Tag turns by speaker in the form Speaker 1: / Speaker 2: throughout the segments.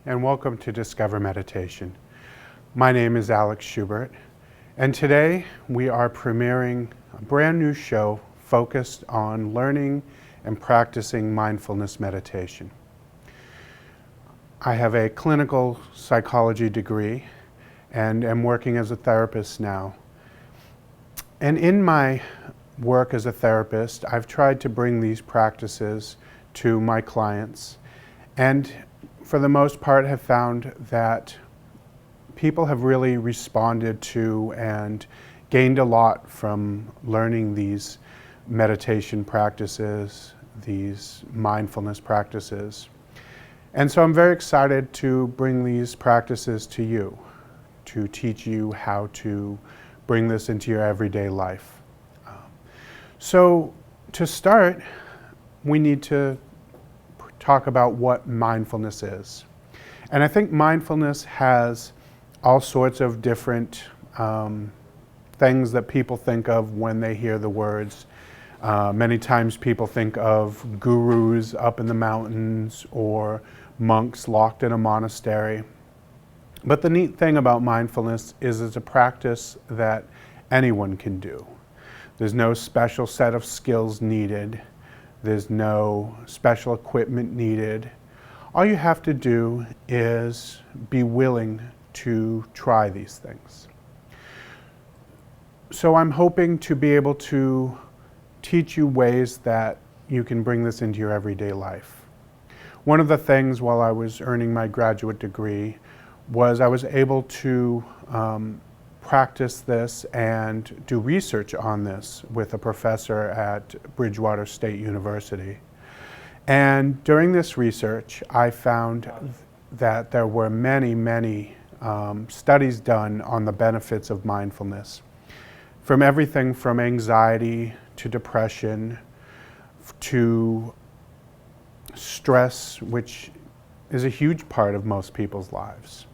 Speaker 1: and welcome to Discover Meditation. My name is Alex Schubert, and today we are premiering a brand new show focused on learning and practicing mindfulness meditation. I have a clinical psychology degree and am working as a therapist now. And in my work as a therapist, I've tried to bring these practices to my clients, and for the most part have found that people have really responded to and gained a lot from learning these meditation practices, these mindfulness practices. And so I'm very excited to bring these practices to you, to teach you how to bring this into your everyday life. So to start, we need to talk about what mindfulness is. And I think mindfulness has all sorts of different things that people think of when they hear the words. Many times people think of gurus up in the mountains or monks locked in a monastery. But the neat thing about mindfulness is it's a practice that anyone can do. There's no special set of skills needed. There's no special equipment needed. All you have to do is be willing to try these things. So I'm hoping to be able to teach you ways that you can bring this into your everyday life. One of the things while I was earning my graduate degree was I was able to practice this and do research on this with a professor at Bridgewater State University. And during this research, I found that there were many studies done on the benefits of mindfulness, from everything from anxiety to depression to stress, which is a huge part of most people's lives.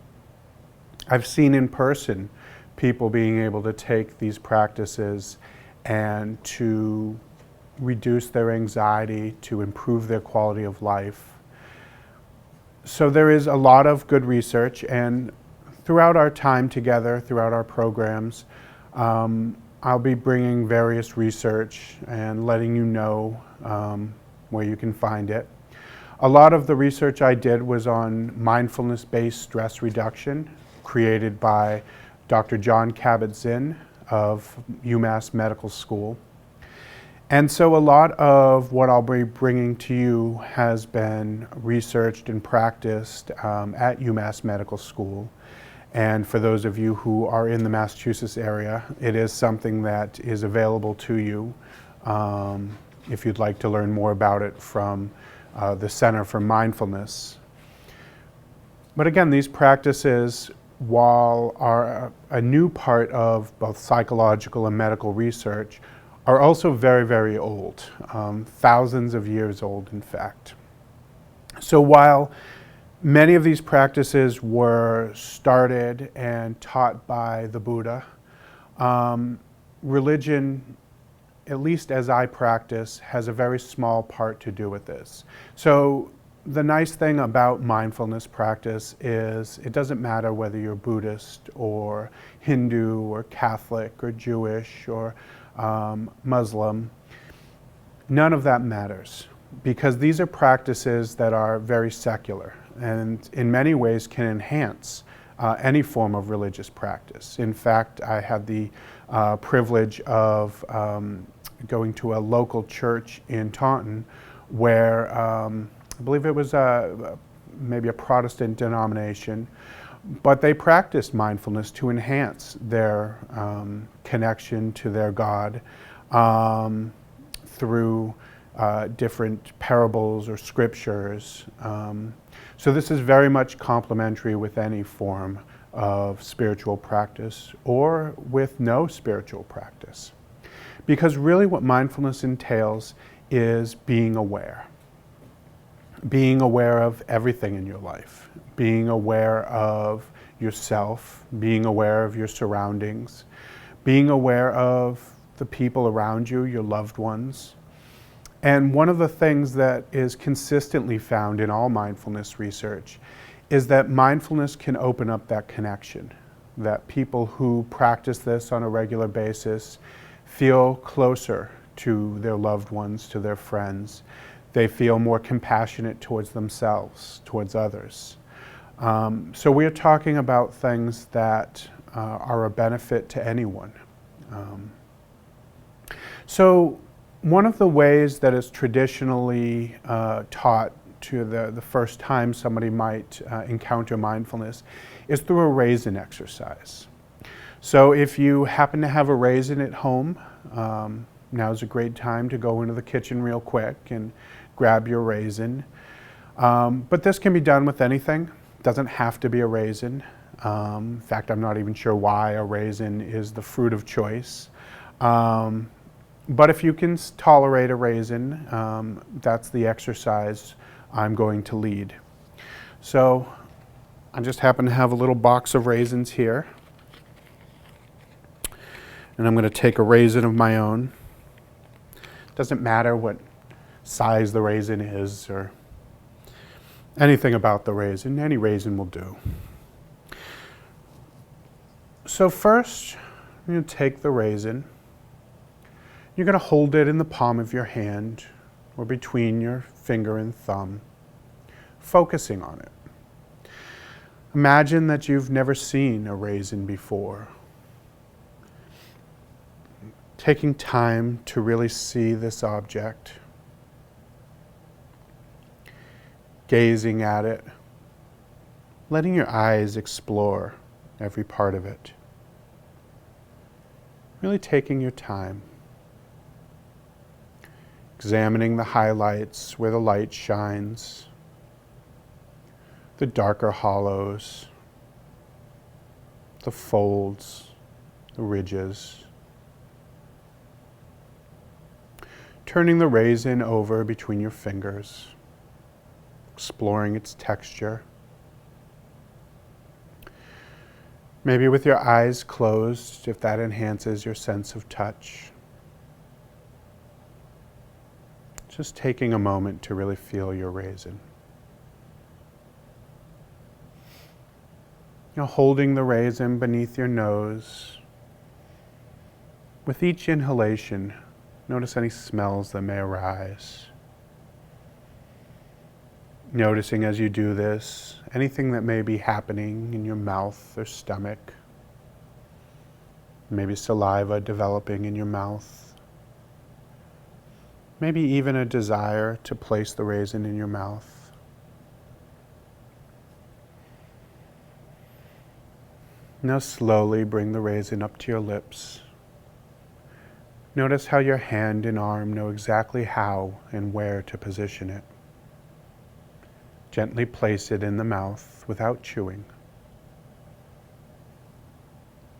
Speaker 1: I've seen in person people being able to take these practices and to reduce their anxiety, to improve their quality of life. So there is a lot of good research, and throughout our time together, throughout our programs, I'll be bringing various research and letting you know where you can find it. A lot of the research I did was on mindfulness-based stress reduction, created by Dr. John Kabat-Zinn of UMass Medical School. And so a lot of what I'll be bringing to you has been researched and practiced at UMass Medical School. And for those of you who are in the Massachusetts area, it is something that is available to you if you'd like to learn more about it from the Center for Mindfulness. But again, these practices, while are a new part of both psychological and medical research, are also very old, thousands of years old, in fact. So while many of these practices were started and taught by the Buddha, religion, at least as I practice, has a very small part to do with this. So the nice thing about mindfulness practice is it doesn't matter whether you're Buddhist or Hindu or Catholic or Jewish or Muslim. None of that matters, because these are practices that are very secular and in many ways can enhance any form of religious practice. In fact, I had the privilege of going to a local church in Taunton where I believe it was maybe a Protestant denomination, but they practiced mindfulness to enhance their connection to their God through different parables or scriptures. So this is very much complementary with any form of spiritual practice or with no spiritual practice. Because really what mindfulness entails is being aware. Being aware of everything in your life, being aware of yourself, being aware of your surroundings, being aware of the people around you, your loved ones. And one of the things that is consistently found in all mindfulness research is that mindfulness can open up that connection, that people who practice this on a regular basis feel closer to their loved ones, to their friends. They feel more compassionate towards themselves, towards others. So we're talking about things that are a benefit to anyone. So one of the ways that is traditionally taught to the first time somebody might encounter mindfulness is through a raisin exercise. So if you happen to have a raisin at home, now's a great time to go into the kitchen real quick and grab your raisin. But this can be done with anything. It doesn't have to be a raisin. In fact, I'm not even sure why a raisin is the fruit of choice. But if you can tolerate a raisin, that's the exercise I'm going to lead. So I just happen to have a little box of raisins here. And I'm going to take a raisin of my own. Doesn't matter what size the raisin is or anything about the raisin. Any raisin will do. So first, I'm going to take the raisin. You're going to hold it in the palm of your hand or between your finger and thumb, focusing on it. Imagine that you've never seen a raisin before. Taking time to really see this object, gazing at it, letting your eyes explore every part of it. Really taking your time. Examining the highlights where the light shines, the darker hollows, the folds, the ridges. Turning the raisin over between your fingers, exploring its texture. Maybe with your eyes closed, if that enhances your sense of touch. Just taking a moment to really feel your raisin. Holding the raisin beneath your nose. With each inhalation, notice any smells that may arise. Noticing as you do this, anything that may be happening in your mouth or stomach. Maybe saliva developing in your mouth. Maybe even a desire to place the raisin in your mouth. Now slowly bring the raisin up to your lips. Notice how your hand and arm know exactly how and where to position it. Gently place it in the mouth without chewing.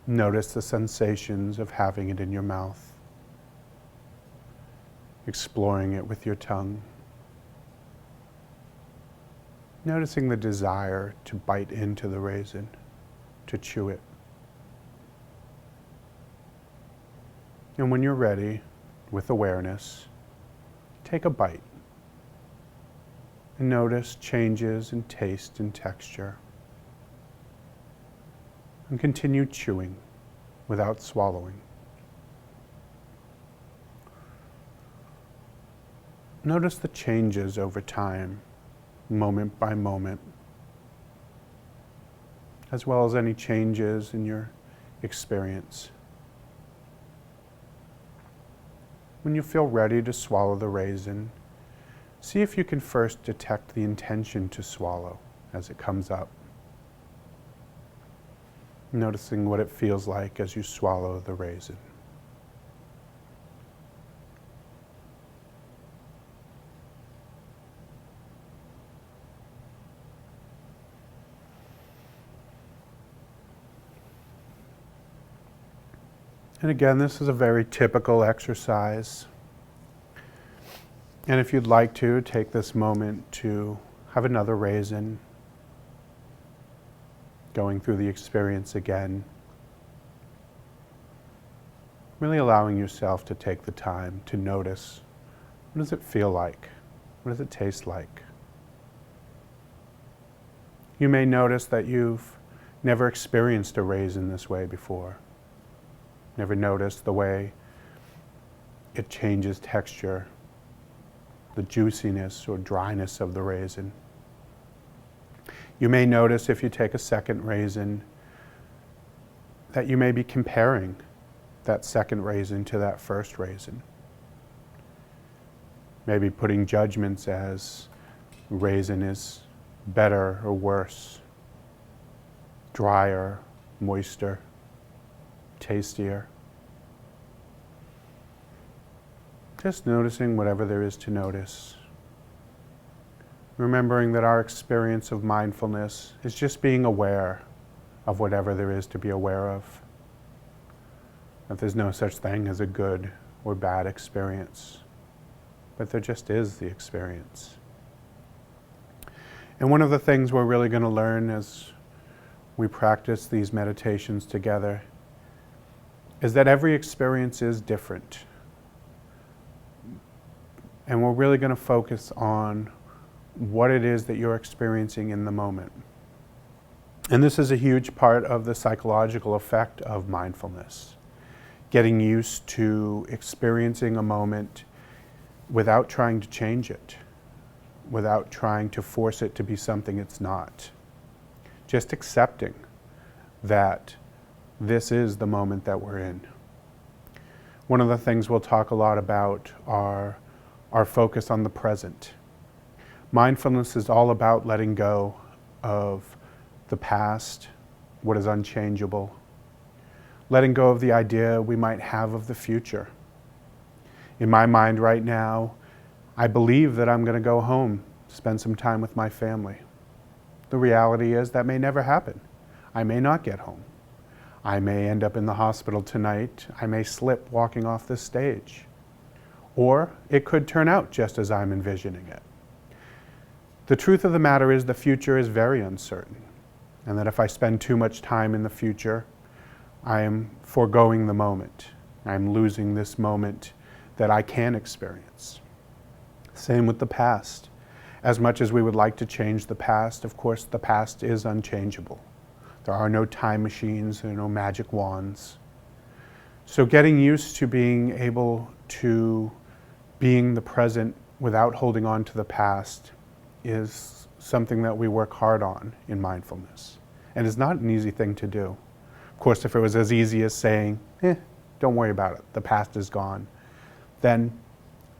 Speaker 1: Notice the sensations of having it in your mouth. Exploring it with your tongue. Noticing the desire to bite into the raisin, to chew it. And when you're ready, with awareness, take a bite. And notice changes in taste and texture. And continue chewing without swallowing. Notice the changes over time, moment by moment, as well as any changes in your experience. When you feel ready to swallow the raisin, see if you can first detect the intention to swallow as it comes up. Noticing what it feels like as you swallow the raisin. And again, this is a very typical exercise. And if you'd like to, take this moment to have another raisin, going through the experience again. Really allowing yourself to take the time to notice, what does it feel like? What does it taste like? You may notice that you've never experienced a raisin this way before. Never noticed the way it changes texture, the juiciness or dryness of the raisin. You may notice if you take a second raisin that you may be comparing that second raisin to that first raisin. Maybe putting judgments as raisin is better or worse, drier, moister, tastier. Just noticing whatever there is to notice. Remembering that our experience of mindfulness is just being aware of whatever there is to be aware of. That there's no such thing as a good or bad experience, but there just is the experience. And one of the things we're really going to learn as we practice these meditations together is that every experience is different. And we're really going to focus on what it is that you're experiencing in the moment. And this is a huge part of the psychological effect of mindfulness. Getting used to experiencing a moment without trying to change it, without trying to force it to be something it's not. Just accepting that this is the moment that we're in. One of the things we'll talk a lot about are our focus on the present. Mindfulness is all about letting go of the past, what is unchangeable, letting go of the idea we might have of the future. In my mind right now, I believe that I'm going to go home, spend some time with my family. The reality is that may never happen. I may not get home. I may end up in the hospital tonight. I may slip walking off this stage. Or it could turn out just as I'm envisioning it. The truth of the matter is the future is very uncertain, and that if I spend too much time in the future, I am foregoing the moment. I'm losing this moment that I can experience. Same with the past. As much as we would like to change the past, of course, the past is unchangeable. There are no time machines, there are no magic wands. So getting used to being able to being the present without holding on to the past is something that we work hard on in mindfulness. And it's not an easy thing to do. Of course, if it was as easy as saying, don't worry about it, the past is gone, then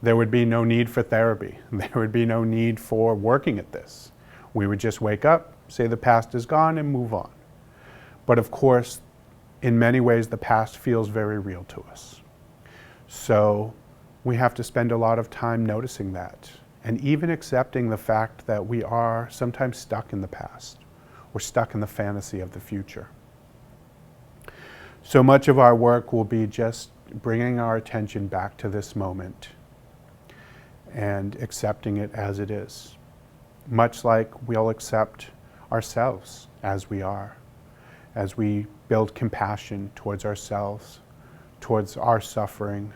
Speaker 1: there would be no need for therapy. There would be no need for working at this. We would just wake up, say the past is gone, and move on. But of course, in many ways, the past feels very real to us. So we have to spend a lot of time noticing that, and even accepting the fact that we are sometimes stuck in the past. We're stuck in the fantasy of the future. So much of our work will be just bringing our attention back to this moment and accepting it as it is. Much like we'll accept ourselves as we are, as we build compassion towards ourselves, towards our suffering,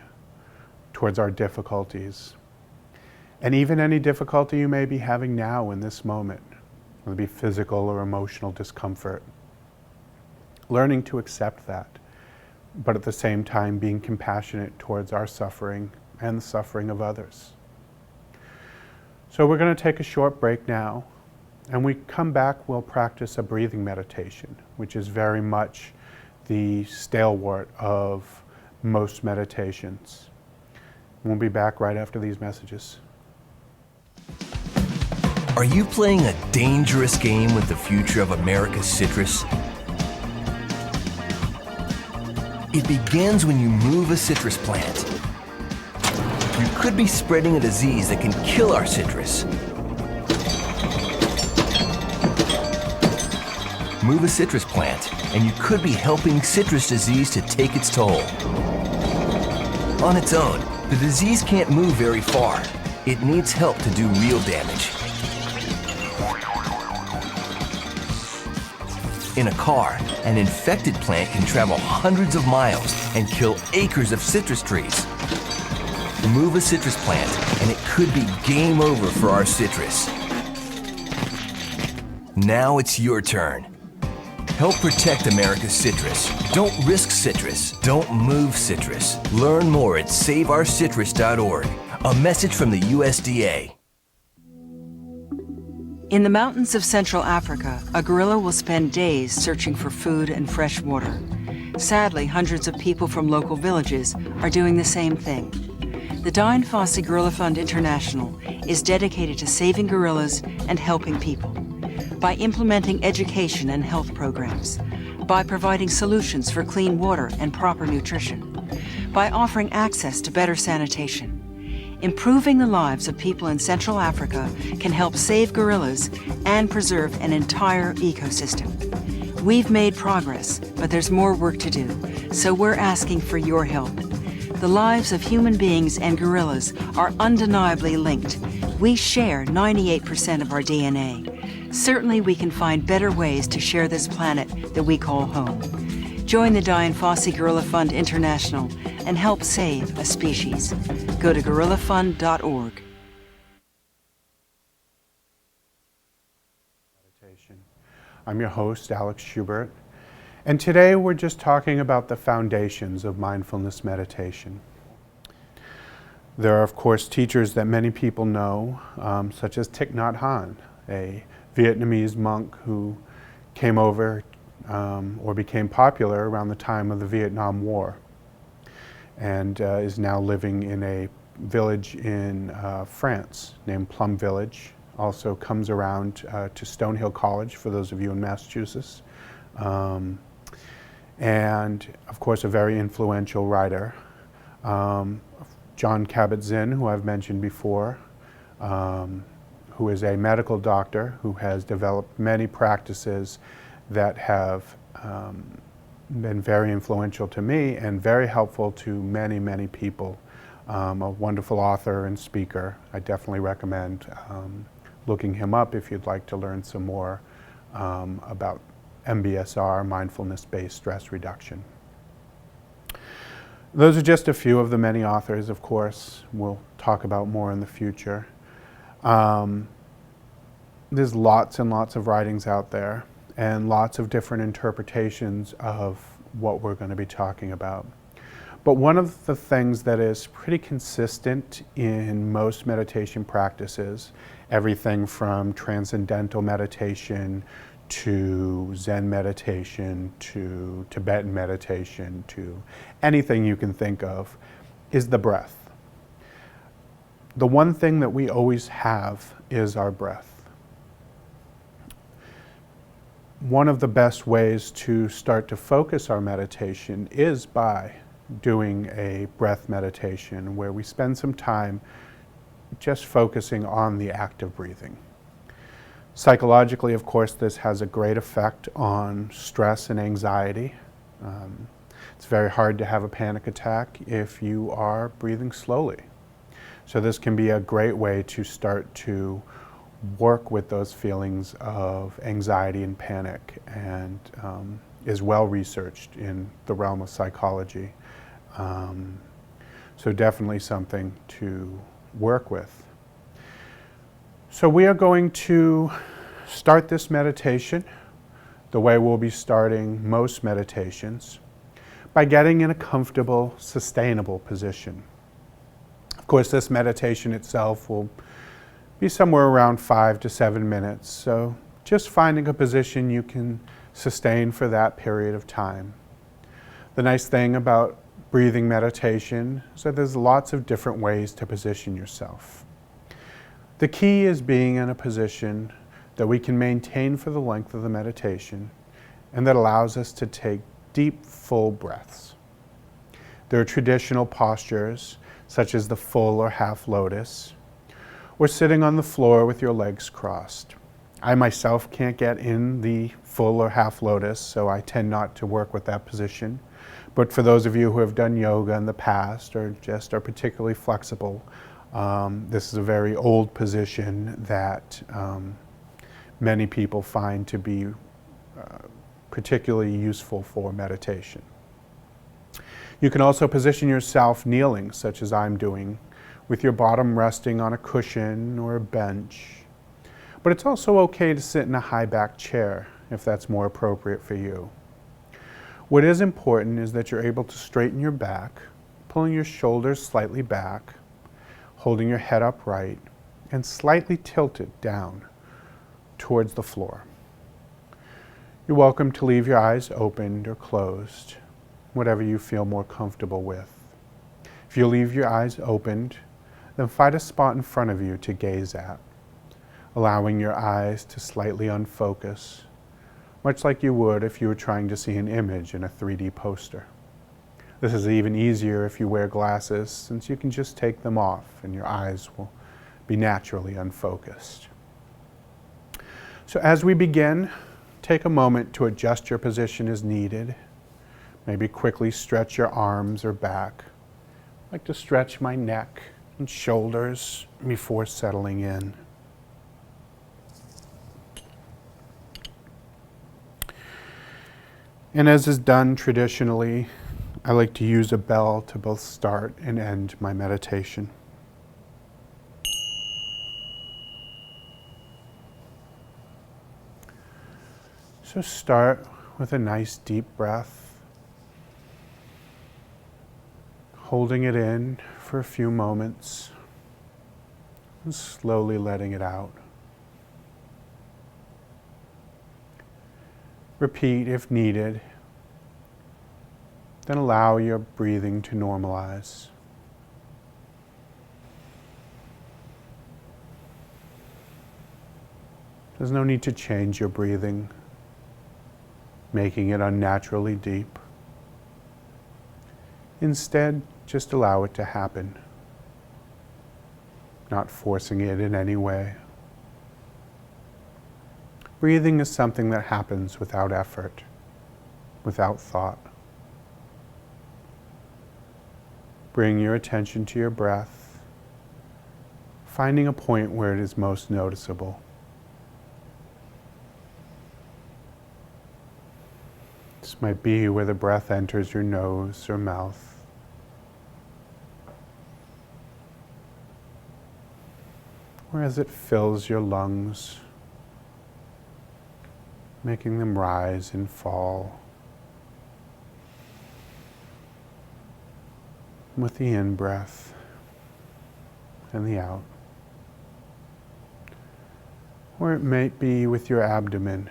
Speaker 1: towards our difficulties, and even any difficulty you may be having now in this moment, whether it be physical or emotional discomfort. Learning to accept that, but at the same time being compassionate towards our suffering and the suffering of others. So we're going to take a short break now, and we come back, we'll practice a breathing meditation, which is very much the stalwart of most meditations. We'll be back right after these messages.
Speaker 2: Are you playing a dangerous game with the future of America's citrus? It begins when you move a citrus plant. You could be spreading a disease that can kill our citrus. Move a citrus plant, and you could be helping citrus disease to take its toll. On its own, the disease can't move very far. It needs help to do real damage. In a car, an infected plant can travel hundreds of miles and kill acres of citrus trees. Remove a citrus plant, and it could be game over for our citrus. Now it's your turn. Help protect America's citrus. Don't risk citrus. Don't move citrus. Learn more at saveourcitrus.org. A message from the USDA.
Speaker 3: In the mountains of Central Africa, a gorilla will spend days searching for food and fresh water. Sadly, hundreds of people from local villages are doing the same thing. The Dian Fossey Gorilla Fund International is dedicated to saving gorillas and helping people by implementing education and health programs, by providing solutions for clean water and proper nutrition, by offering access to better sanitation. Improving the lives of people in Central Africa can help save gorillas and preserve an entire ecosystem. We've made progress, but there's more work to do, so we're asking for your help. The lives of human beings and gorillas are undeniably linked. We share 98% of our DNA. Certainly we can find better ways to share this planet that we call home. Join the Dian Fossey Gorilla Fund International and help save a species. Go to gorillafund.org.
Speaker 1: I'm your host, Alex Schubert, and today we're just talking about the foundations of mindfulness meditation. There are, of course, teachers that many people know, such as Thich Nhat Hanh, a Vietnamese monk who came over or became popular around the time of the Vietnam War, and is now living in a village in France named Plum Village. Also comes around to Stonehill College, for those of you in Massachusetts. And of course a very influential writer. Jon Kabat-Zinn, who I've mentioned before, who is a medical doctor who has developed many practices that have been very influential to me and very helpful to many, many people. A wonderful author and speaker. I definitely recommend looking him up if you'd like to learn some more about MBSR, mindfulness-based stress reduction. Those are just a few of the many authors, of course. We'll talk about more in the future. There's lots and lots of writings out there and lots of different interpretations of what we're going to be talking about. But one of the things that is pretty consistent in most meditation practices, everything from transcendental meditation to Zen meditation to Tibetan meditation to anything you can think of, is the breath. The one thing that we always have is our breath. One of the best ways to start to focus our meditation is by doing a breath meditation where we spend some time just focusing on the act of breathing. Psychologically, of course, this has a great effect on stress and anxiety. It's very hard to have a panic attack if you are breathing slowly. So this can be a great way to start to work with those feelings of anxiety and panic, and is well researched in the realm of psychology. So definitely something to work with. So we are going to start this meditation the way we'll be starting most meditations, by getting in a comfortable, sustainable position. Of course, this meditation itself will be somewhere around 5 to 7 minutes, so just finding a position you can sustain for that period of time. The nice thing about breathing meditation is that there's lots of different ways to position yourself. The key is being in a position that we can maintain for the length of the meditation and that allows us to take deep, full breaths. There are traditional postures such as the full or half lotus, or sitting on the floor with your legs crossed. I myself can't get in the full or half lotus, so I tend not to work with that position. But for those of you who have done yoga in the past or just are particularly flexible, this is a very old position that many people find to be particularly useful for meditation. You can also position yourself kneeling, such as I'm doing, with your bottom resting on a cushion or a bench. But it's also okay to sit in a high back chair if that's more appropriate for you. What is important is that you're able to straighten your back, pulling your shoulders slightly back, holding your head upright, and slightly tilted down towards the floor. You're welcome to leave your eyes opened or closed, whatever you feel more comfortable with. If you leave your eyes opened, then find a spot in front of you to gaze at, allowing your eyes to slightly unfocus, much like you would if you were trying to see an image in a 3D poster. This is even easier if you wear glasses, since you can just take them off and your eyes will be naturally unfocused. So as we begin, take a moment to adjust your position as needed. Maybe quickly stretch your arms or back. I like to stretch my neck and shoulders before settling in. And as is done traditionally, I like to use a bell to both start and end my meditation. So start with a nice deep breath, holding it in for a few moments and slowly letting it out. Repeat if needed, then allow your breathing to normalize. There's no need to change your breathing, making it unnaturally deep. Instead, just allow it to happen, not forcing it in any way. Breathing is something that happens without effort, without thought. Bring your attention to your breath, finding a point where it is most noticeable. This might be where the breath enters your nose or mouth. Or as it fills your lungs, making them rise and fall. With the in-breath and the out. Or it might be with your abdomen,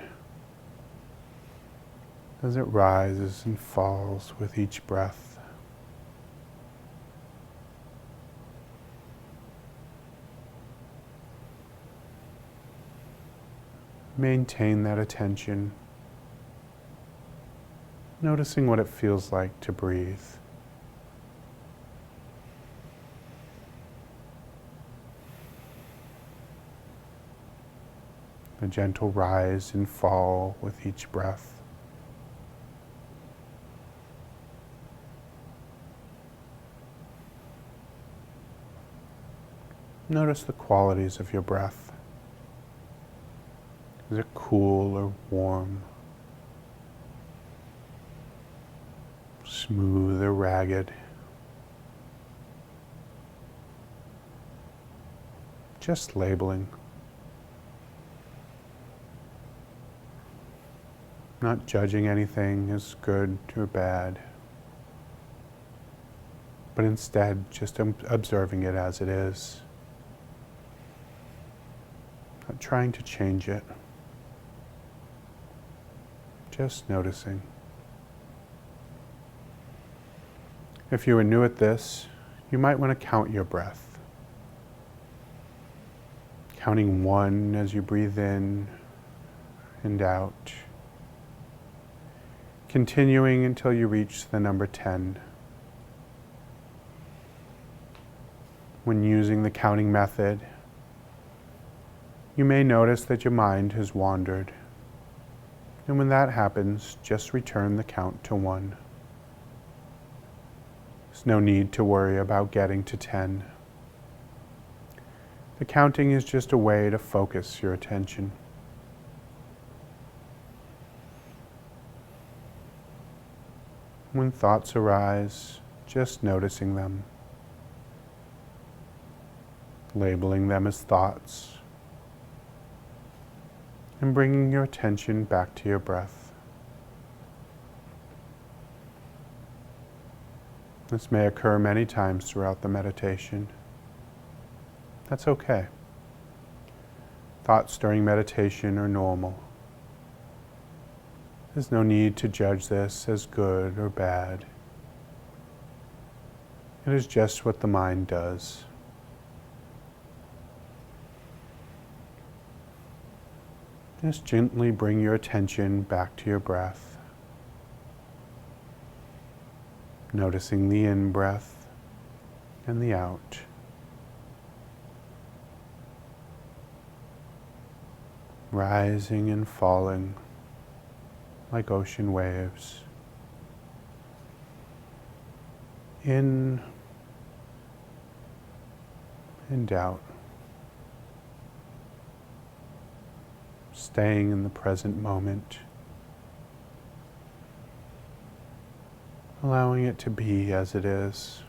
Speaker 1: as it rises and falls with each breath. Maintain that attention, noticing what it feels like to breathe. A gentle rise and fall with each breath. Notice the qualities of your breath. Is it cool or warm? Smooth or ragged? Just labeling. Not judging anything as good or bad, but instead just observing it as it is. Not trying to change it, just noticing. If you are new at this, you might want to count your breath. Counting 1 as you breathe in and out. Continuing until you reach the number 10. When using the counting method, you may notice that your mind has wandered. And when that happens, just return the count to 1. There's no need to worry about getting to 10. The counting is just a way to focus your attention. When thoughts arise, just noticing them, labeling them as thoughts, and bringing your attention back to your breath. This may occur many times throughout the meditation. That's okay. Thoughts during meditation are normal. There's no need to judge this as good or bad. It is just what the mind does. Just gently bring your attention back to your breath, noticing the in-breath and the out. Rising and falling like ocean waves. In and out. Staying in the present moment. Allowing it to be as it is.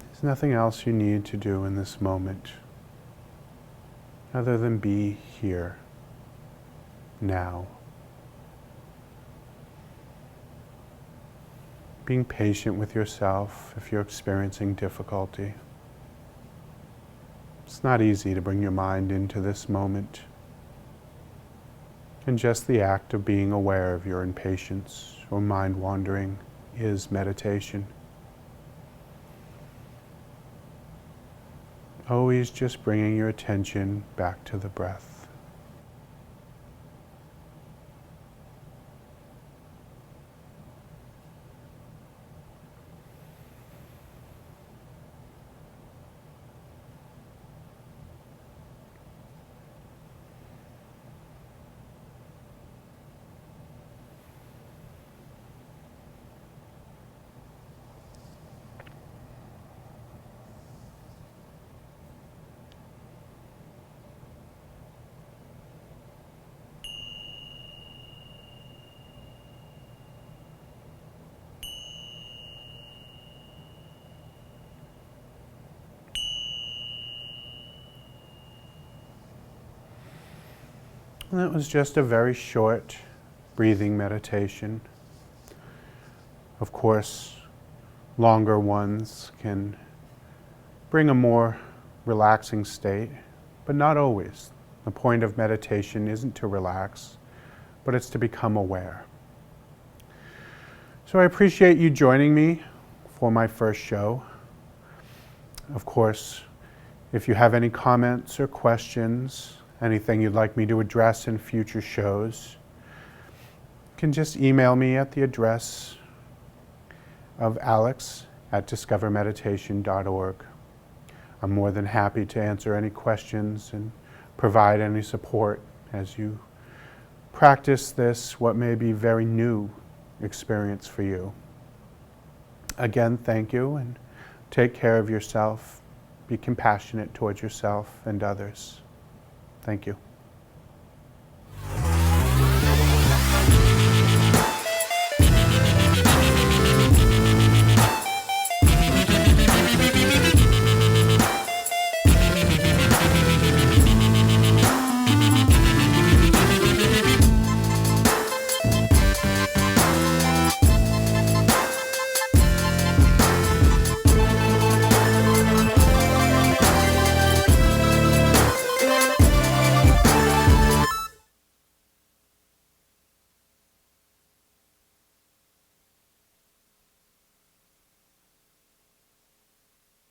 Speaker 1: There's nothing else you need to do in this moment other than be here, now. Being patient with yourself if you're experiencing difficulty. It's not easy to bring your mind into this moment. And just the act of being aware of your impatience or mind wandering is meditation. Always just bringing your attention back to the breath. And that was just a very short breathing meditation. Of course, longer ones can bring a more relaxing state, but not always. The point of meditation isn't to relax, but it's to become aware. So I appreciate you joining me for my first show. Of course, if you have any comments or questions, anything you'd like me to address in future shows, you can just email me at the address of alex@discovermeditation.org. I'm more than happy to answer any questions and provide any support as you practice this, what may be very new experience for you. Again, thank you, and take care of yourself. Be compassionate towards yourself and others. Thank you.